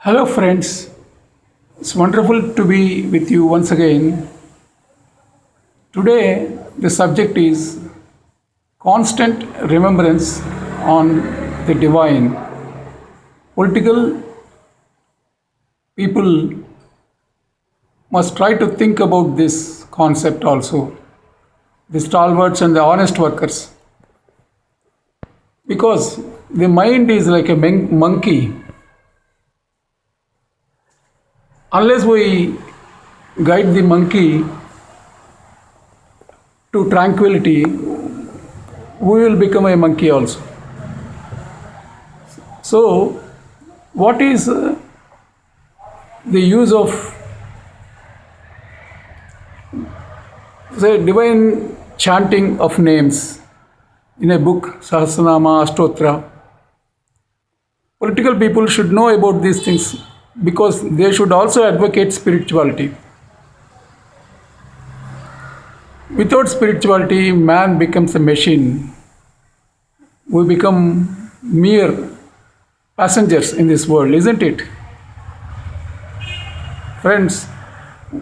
Hello, friends. It's wonderful to be with you once again. Today, the subject is constant remembrance on the divine. Political people must try to think about this concept also, the stalwarts and the honest workers, because the mind is like a monkey. Unless we guide the monkey to tranquility, we will become a monkey also. So, what is the use of the divine chanting of names in a book, Sahasranama, Ashtotra? Political people should know about these things because they should also advocate spirituality. Without spirituality, man becomes a machine. We become mere passengers in this world, isn't it? Friends,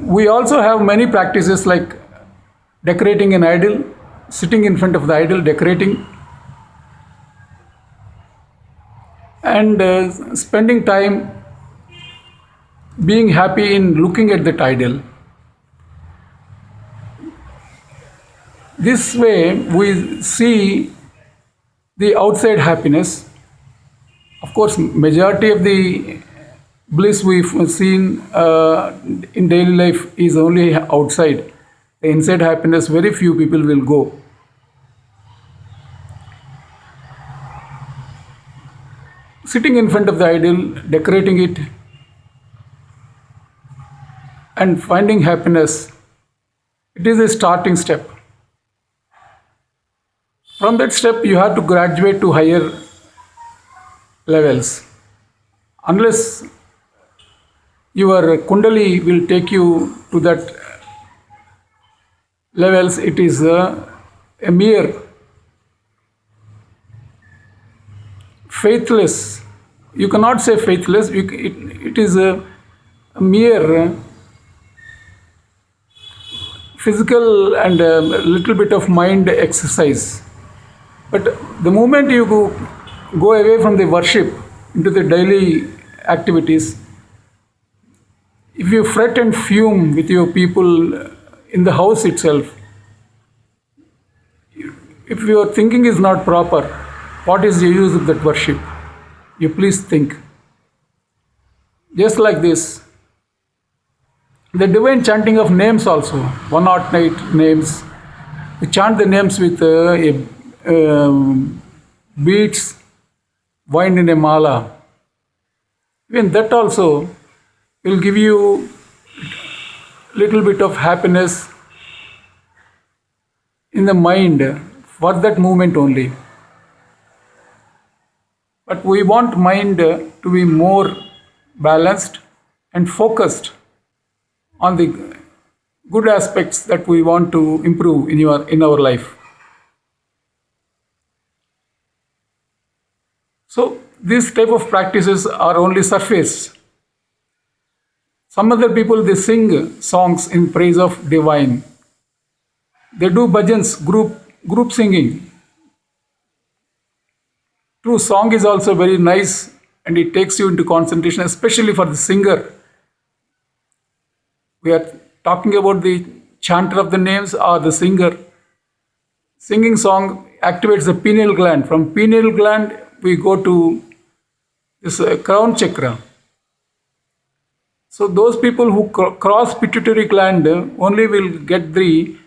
we also have many practices like decorating an idol, sitting in front of the idol, decorating, and spending time being happy in looking at that idol. This way, we see the outside happiness. Of course, majority of the bliss we've seen in daily life is only outside. The inside happiness, very few people will go. Sitting in front of the idol, decorating it, and finding happiness, it is a starting step. From that step, you have to graduate to higher levels. Unless your Kundali will take you to that levels, it is a mere faithless. You cannot say faithless, it is a mere physical and a little bit of mind exercise. But the moment you go away from the worship into the daily activities, if you fret and fume with your people in the house itself, if your thinking is not proper, what is the use of that worship? You please think. Just like this, the divine chanting of names also, 108 names. We chant the names with beads wound in a mala. Even that also will give you little bit of happiness in the mind for that moment only. But we want mind to be more balanced and focused on the good aspects that we want to improve in our life. So these type of practices are only surface. Some other people, they sing songs in praise of divine. They do bhajans, group singing. True, song is also very nice and it takes you into concentration, especially for the singer. We are talking about the chanter of the names or the singer. Singing song activates the pineal gland. From pineal gland, we go to this crown chakra. So those people who cross pituitary gland only will get the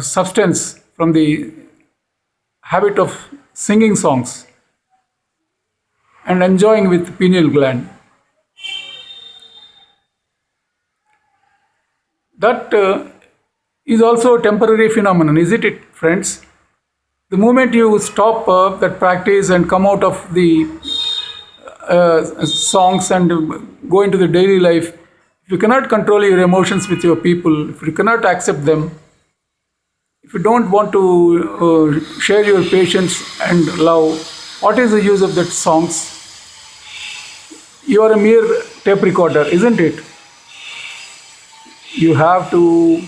substance from the habit of singing songs and enjoying with pineal gland. That is also a temporary phenomenon, isn't it, friends? The moment you stop that practice and come out of the songs and go into the daily life, if you cannot control your emotions with your people, if you cannot accept them, if you don't want to share your patience and love, what is the use of that songs? You are a mere tape recorder, isn't it? You have to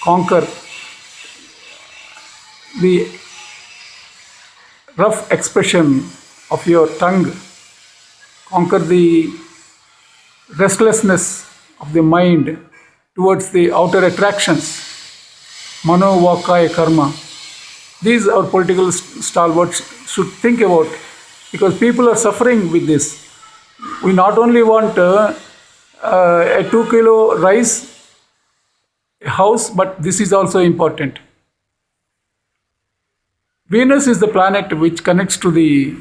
conquer the rough expression of your tongue, conquer the restlessness of the mind towards the outer attractions, mano, vakaya, karma. These our political stalwarts should think about, because people are suffering with this. We not only want a 2 kilo rice, a house, but this is also important. Venus is the planet which connects to the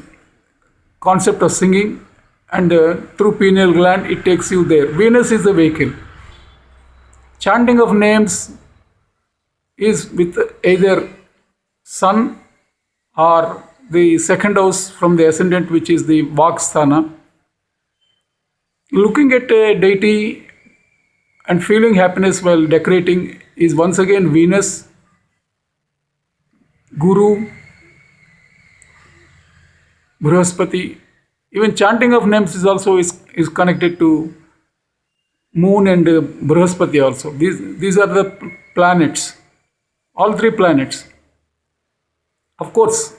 concept of singing, and through pineal gland it takes you there. Venus is the vehicle. Chanting of names is with either sun or the second house from the ascendant, which is the Vaksthana. Looking at a deity and feeling happiness while decorating is once again Venus, Guru, Brihaspati. Even chanting of names is also is connected to Moon and Brihaspati also. These are the planets, all three planets. Of course,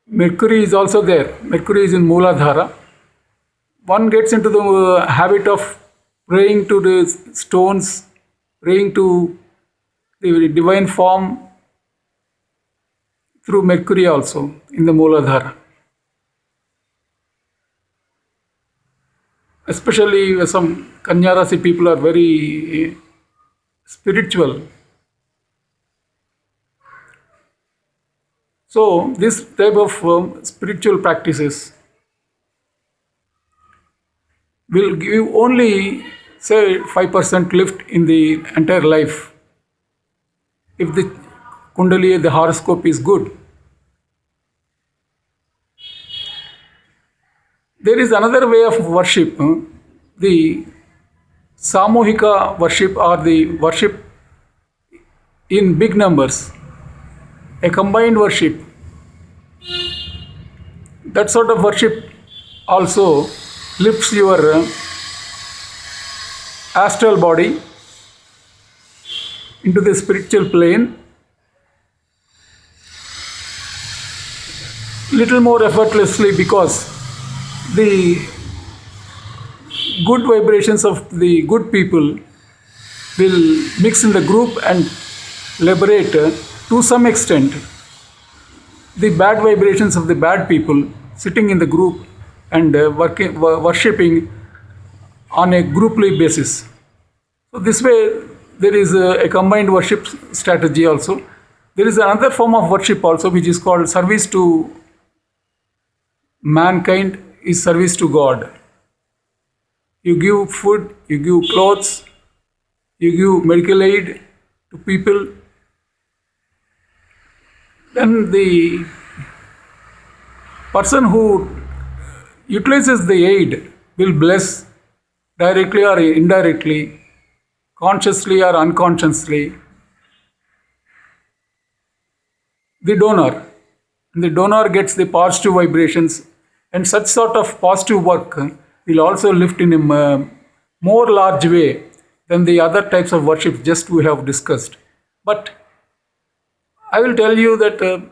Mercury is also there. Mercury is in Mooladhara. One gets into the habit of praying to the stones, praying to the divine form through Mercury also in the Mooladhara. Especially some Kanya Rasi people are very spiritual. So this type of spiritual practices will give only, say, 5% lift in the entire life if the Kundali, the horoscope is good. There is another way of worship, the Samohika worship, or the worship in big numbers, a combined worship. That sort of worship also lifts your astral body into the spiritual plane little more effortlessly, because the good vibrations of the good people will mix in the group and liberate to some extent the bad vibrations of the bad people sitting in the group and worshipping on a grouply basis. So this way there is a combined worship strategy also. There is another form of worship also, which is called service to mankind, is service to God. You give food, you give clothes, you give medical aid to people. Then the person who utilizes the aid will bless directly or indirectly, consciously or unconsciously, the donor. And the donor gets the positive vibrations, and such sort of positive work will also lift in a more large way than the other types of worship just we have discussed. But I will tell you that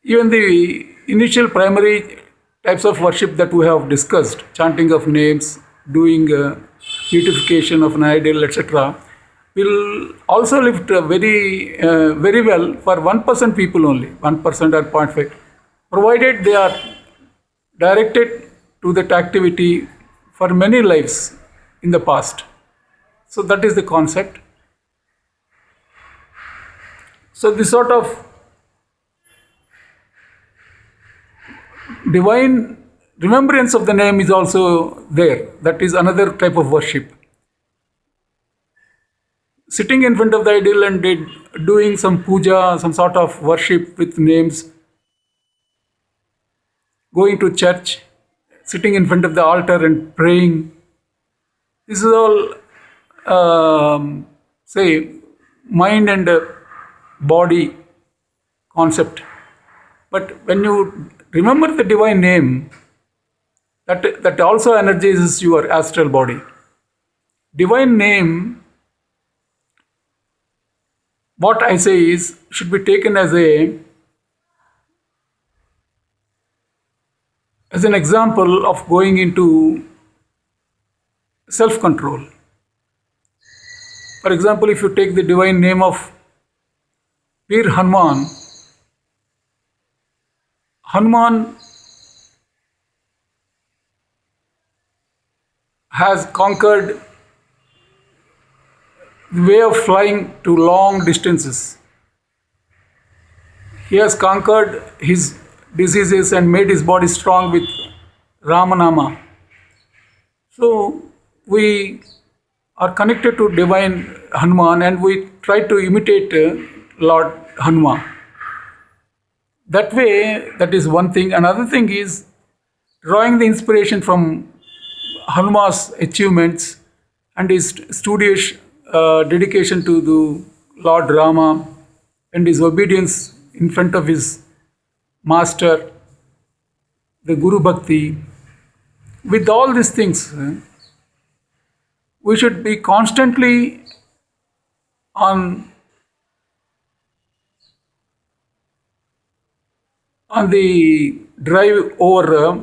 even the initial primary types of worship that we have discussed, chanting of names, doing beautification of an idol, etc., will also lift very well for 1% people only, 1% or 0.5, provided they are directed to that activity for many lives in the past. So that is the concept. So this sort of divine remembrance of the name is also there. That is another type of worship. Sitting in front of the idol and doing some puja, some sort of worship with names, going to church, sitting in front of the altar and praying. This is all, say, mind and body concept. But when you remember the divine name, That also energizes your astral body. Divine name, what I say is, should be taken as an example of going into self control. For example, if you take the divine name of Veer Hanuman, Hanuman has conquered the way of flying to long distances. He has conquered his diseases and made his body strong with Ramanama. So we are connected to divine Hanuman and we try to imitate Lord Hanuman. That way, that is one thing. Another thing is drawing the inspiration from Hanuman's achievements and his studious dedication to the Lord Rama and his obedience in front of his master, the Guru Bhakti. With all these things, we should be constantly on the drive over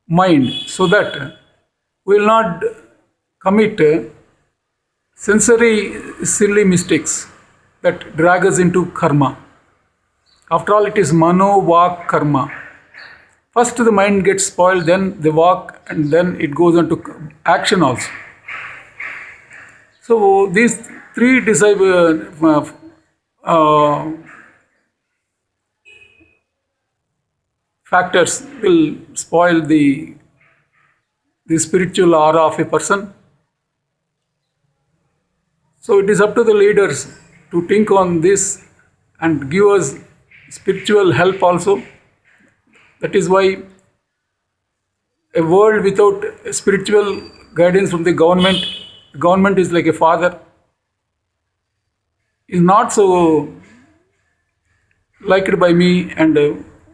mind so that we will not commit sensory silly mistakes that drag us into karma. After all, it is mano, vak, karma. First the mind gets spoiled, then the vak, and then it goes on to action also. So these three factors will spoil the spiritual aura of a person. So it is up to the leaders to think on this and give us spiritual help also. That is why a world without spiritual guidance from the government is like a father, is not so liked by me, and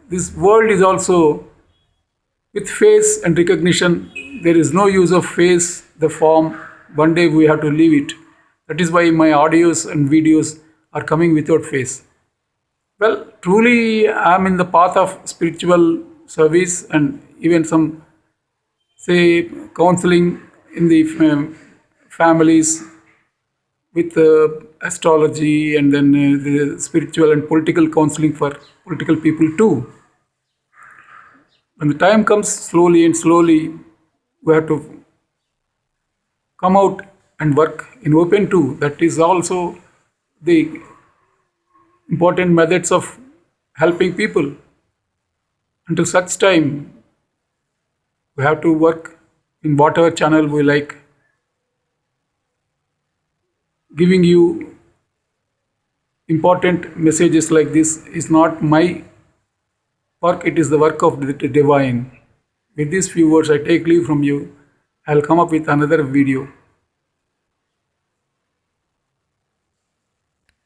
this world is also with face and recognition. There is no use of face, the form. One day we have to leave it. That is why my audios and videos are coming without face. Well, truly I am in the path of spiritual service and even some, say, counseling in the families with astrology, and then the spiritual and political counseling for political people too. When the time comes, slowly and slowly, we have to come out and work in open too. That is also the important methods of helping people. Until such time, we have to work in whatever channel we like. Giving you important messages like this is not my work, it is the work of the divine. With these few words, I take leave from you. I'll come up with another video.